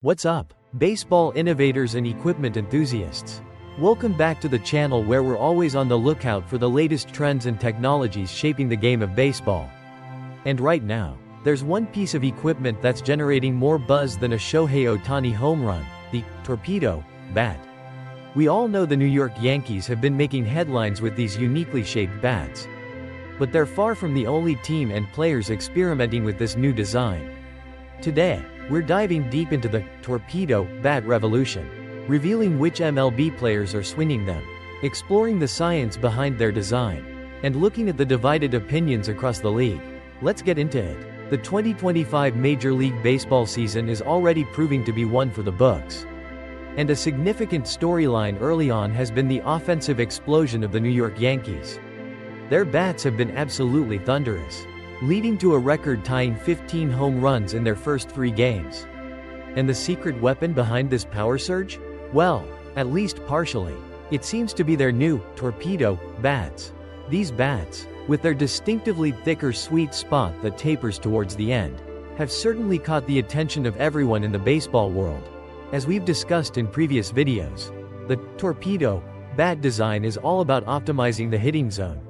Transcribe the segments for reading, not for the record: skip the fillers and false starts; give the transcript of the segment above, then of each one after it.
What's up, baseball innovators and equipment enthusiasts? Welcome back to the channel where we're always on the lookout for the latest trends and technologies shaping the game of baseball. And right now, there's one piece of equipment that's generating more buzz than a Shohei Ohtani home run, the Torpedo bat. We all know the New York Yankees have been making headlines with these uniquely shaped bats. But they're far from the only team and players experimenting with this new design. Today, we're diving deep into the Torpedo bat revolution, revealing which MLB players are swinging them, exploring the science behind their design, and looking at the divided opinions across the league. Let's get into it. The 2025 Major League Baseball season is already proving to be one for the books. And a significant storyline early on has been the offensive explosion of the New York Yankees. Their bats have been absolutely thunderous, leading to a record-tying 15 home runs in their first 3 games. And the secret weapon behind this power surge? Well, at least partially. It seems to be their new Torpedo bats. These bats, with their distinctively thicker sweet spot that tapers towards the end, have certainly caught the attention of everyone in the baseball world. As we've discussed in previous videos, the Torpedo bat design is all about optimizing the hitting zone.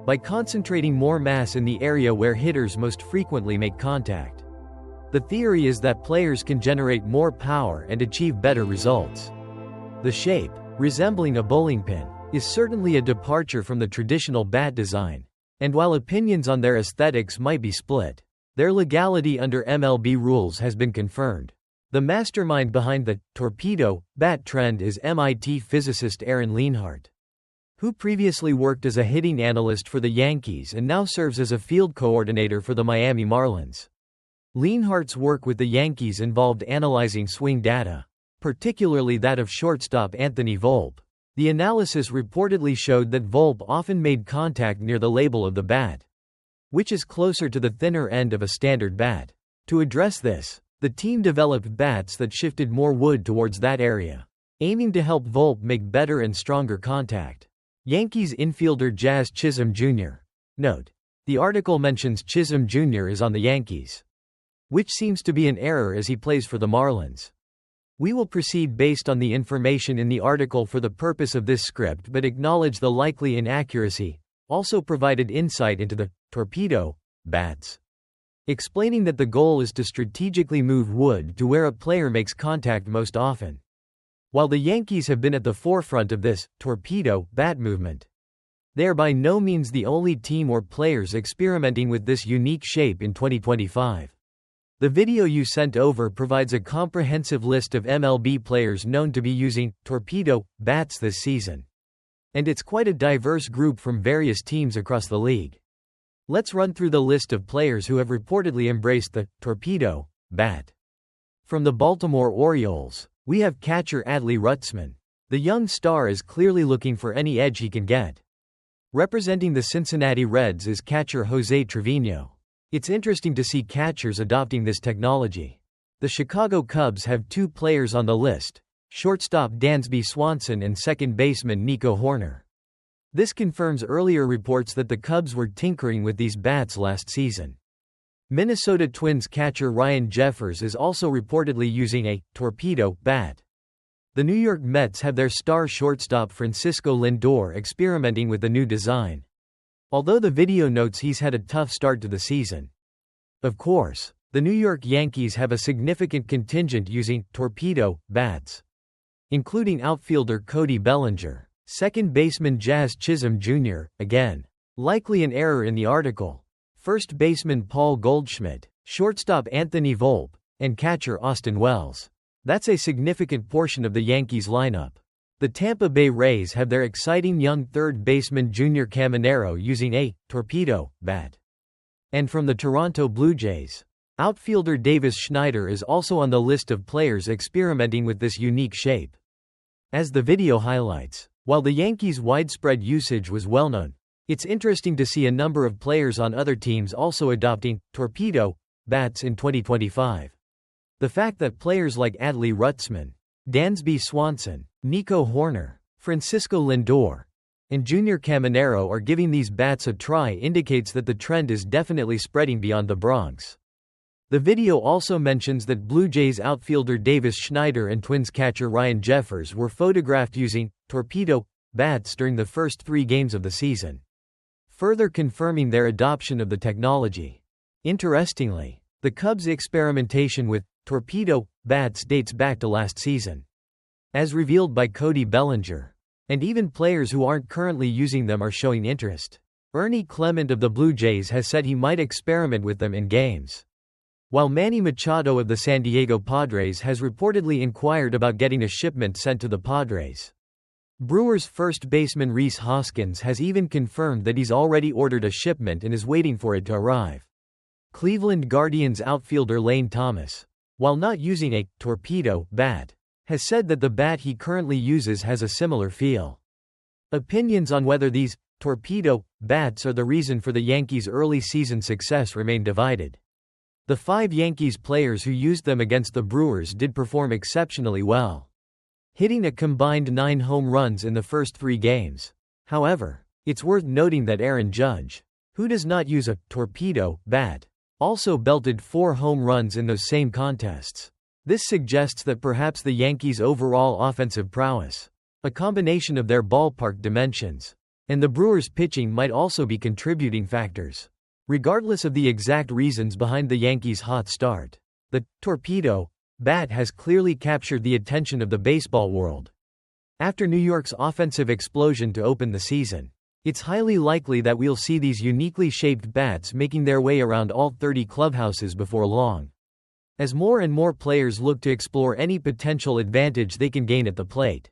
By concentrating more mass in the area where hitters most frequently make contact. The theory is that players can generate more power and achieve better results. The shape, resembling a bowling pin, is certainly a departure from the traditional bat design. And while opinions on their aesthetics might be split, their legality under MLB rules has been confirmed. The mastermind behind the Torpedo bat trend is MIT physicist Aaron Lindor, who previously worked as a hitting analyst for the Yankees and now serves as a field coordinator for the Miami Marlins. Lindor's work with the Yankees involved analyzing swing data, particularly that of shortstop Anthony Volpe. The analysis reportedly showed that Volpe often made contact near the label of the bat, which is closer to the thinner end of a standard bat. To address this, the team developed bats that shifted more wood towards that area, aiming to help Volpe make better and stronger contact. Yankees infielder Jazz Chisholm Jr. Note: the article mentions Chisholm Jr. is on the Yankees, which seems to be an error as he plays for the Marlins. We will proceed based on the information in the article for the purpose of this script but acknowledge the likely inaccuracy. Also provided insight into the Torpedo bats, explaining that the goal is to strategically move wood to where a player makes contact most often. While the Yankees have been at the forefront of this Torpedo bat movement, they are by no means the only team or players experimenting with this unique shape in 2025. The video you sent over provides a comprehensive list of MLB players known to be using Torpedo bats this season. And it's quite a diverse group from various teams across the league. Let's run through the list of players who have reportedly embraced the Torpedo bat. From the Baltimore Orioles, we have catcher Adley Rutschman. The young star is clearly looking for any edge he can get. Representing the Cincinnati Reds is catcher Jose Trevino. It's interesting to see catchers adopting this technology. The Chicago Cubs have 2 players on the list, shortstop Dansby Swanson and second baseman Nico Hoerner. This confirms earlier reports that the Cubs were tinkering with these bats last season. Minnesota Twins catcher Ryan Jeffers is also reportedly using a Torpedo bat. The New York Mets have their star shortstop Francisco Lindor experimenting with the new design, although the video notes he's had a tough start to the season. Of course, the New York Yankees have a significant contingent using Torpedo bats, including outfielder Cody Bellinger, second baseman Jazz Chisholm Jr., again, likely an error in the article, first baseman Paul Goldschmidt, shortstop Anthony Volpe, and catcher Austin Wells. That's a significant portion of the Yankees lineup. The Tampa Bay Rays have their exciting young third baseman Junior Caminero using a Torpedo bat. And from the Toronto Blue Jays, outfielder Davis Schneider is also on the list of players experimenting with this unique shape. As the video highlights, while the Yankees' widespread usage was well known, it's interesting to see a number of players on other teams also adopting Torpedo bats in 2025. The fact that players like Adley Rutschman, Dansby Swanson, Nico Hoerner, Francisco Lindor, and Junior Caminero are giving these bats a try indicates that the trend is definitely spreading beyond the Bronx. The video also mentions that Blue Jays outfielder Davis Schneider and Twins catcher Ryan Jeffers were photographed using Torpedo bats during the first 3 games of the season, further confirming their adoption of the technology. Interestingly, the Cubs' experimentation with Torpedo bats dates back to last season, as revealed by Cody Bellinger, and even players who aren't currently using them are showing interest. Ernie Clement of the Blue Jays has said he might experiment with them in games, while Manny Machado of the San Diego Padres has reportedly inquired about getting a shipment sent to the Padres. Brewers first baseman Rhys Hoskins has even confirmed that he's already ordered a shipment and is waiting for it to arrive. Cleveland Guardians outfielder Lane Thomas, while not using a Torpedo bat, has said that the bat he currently uses has a similar feel. Opinions on whether these Torpedo bats are the reason for the Yankees' early season success remain divided. The 5 Yankees players who used them against the Brewers did perform exceptionally well, hitting a combined 9 home runs in the first 3 games. However, it's worth noting that Aaron Judge, who does not use a Torpedo bat, also belted 4 home runs in those same contests. This suggests that perhaps the Yankees' overall offensive prowess, a combination of their ballpark dimensions, and the Brewers' pitching might also be contributing factors. Regardless of the exact reasons behind the Yankees' hot start, the Torpedo bat has clearly captured the attention of the baseball world. After New York's offensive explosion to open the season, it's highly likely that we'll see these uniquely shaped bats making their way around all 30 clubhouses before long, as more and more players look to explore any potential advantage they can gain at the plate.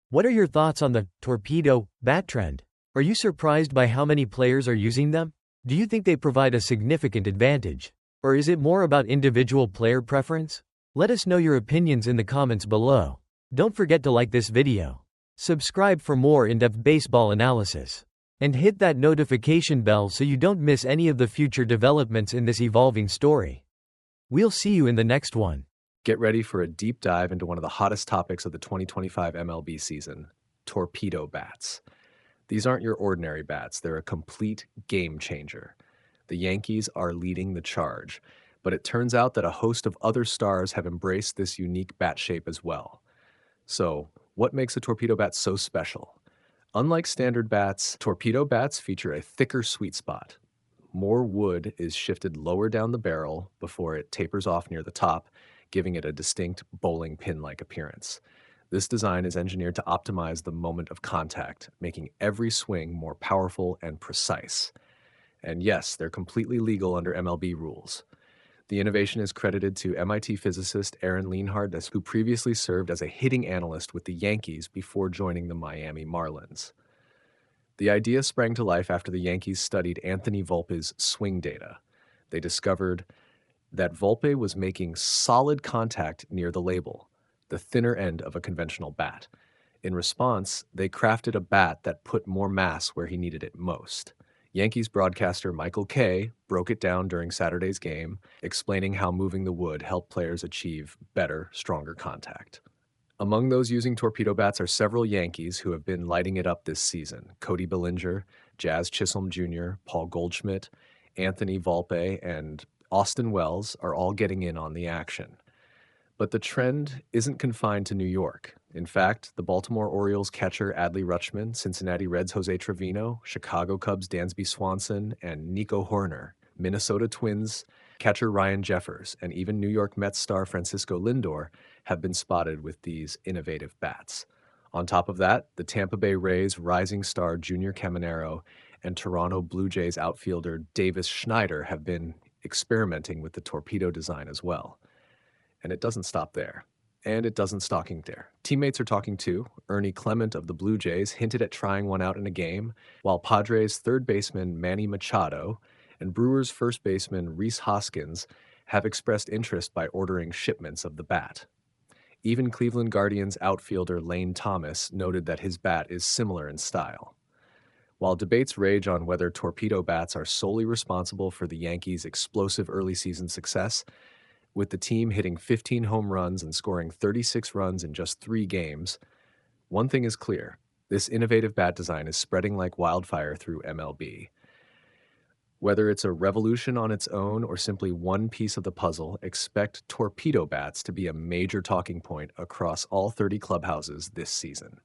What are your thoughts on the Torpedo bat trend? Are you surprised by how many players are using them? Do you think they provide a significant advantage? Or is it more about individual player preference? Let us know your opinions in the comments below. Don't forget to like this video, subscribe for more in-depth baseball analysis, and hit that notification bell so you don't miss any of the future developments in this evolving story. We'll see you in the next one. Get ready for a deep dive into one of the hottest topics of the 2025 MLB season, Torpedo bats. These aren't your ordinary bats, they're a complete game changer. The Yankees are leading the charge, but it turns out that a host of other stars have embraced this unique bat shape as well. So, what makes a Torpedo bat so special? Unlike standard bats, Torpedo bats feature a thicker sweet spot. More wood is shifted lower down the barrel before it tapers off near the top, giving it a distinct bowling pin-like appearance. This design is engineered to optimize the moment of contact, making every swing more powerful and precise. And yes, they're completely legal under MLB rules. The innovation is credited to MIT physicist Aaron Lienhard, who previously served as a hitting analyst with the Yankees before joining the Miami Marlins. The idea sprang to life after the Yankees studied Anthony Volpe's swing data. They discovered that Volpe was making solid contact near the label, the thinner end of a conventional bat. In response, they crafted a bat that put more mass where he needed it most. Yankees broadcaster Michael Kay broke it down during Saturday's game, explaining how moving the wood helped players achieve better, stronger contact. Among those using Torpedo bats are several Yankees who have been lighting it up this season. Cody Bellinger, Jazz Chisholm Jr., Paul Goldschmidt, Anthony Volpe, and Austin Wells are all getting in on the action. But the trend isn't confined to New York. In fact, the Baltimore Orioles catcher Adley Rutschman, Cincinnati Reds Jose Trevino, Chicago Cubs Dansby Swanson, and Nico Horner, Minnesota Twins catcher Ryan Jeffers, and even New York Mets star Francisco Lindor have been spotted with these innovative bats. On top of that, the Tampa Bay Rays rising star Junior Caminero and Toronto Blue Jays outfielder Davis Schneider have been experimenting with the Torpedo design as well. And it doesn't stop there. And it doesn't stocking there. Teammates are talking too. Ernie Clement of the Blue Jays hinted at trying one out in a game, while Padres third baseman Manny Machado and Brewers first baseman Rhys Hoskins have expressed interest by ordering shipments of the bat. Even Cleveland Guardians outfielder Lane Thomas noted that his bat is similar in style. While debates rage on whether Torpedo bats are solely responsible for the Yankees' explosive early season success, with the team hitting 15 home runs and scoring 36 runs in just 3 games, one thing is clear: this innovative bat design is spreading like wildfire through MLB. Whether it's a revolution on its own or simply one piece of the puzzle, expect torpedo bats to be a major talking point across all 30 clubhouses this season.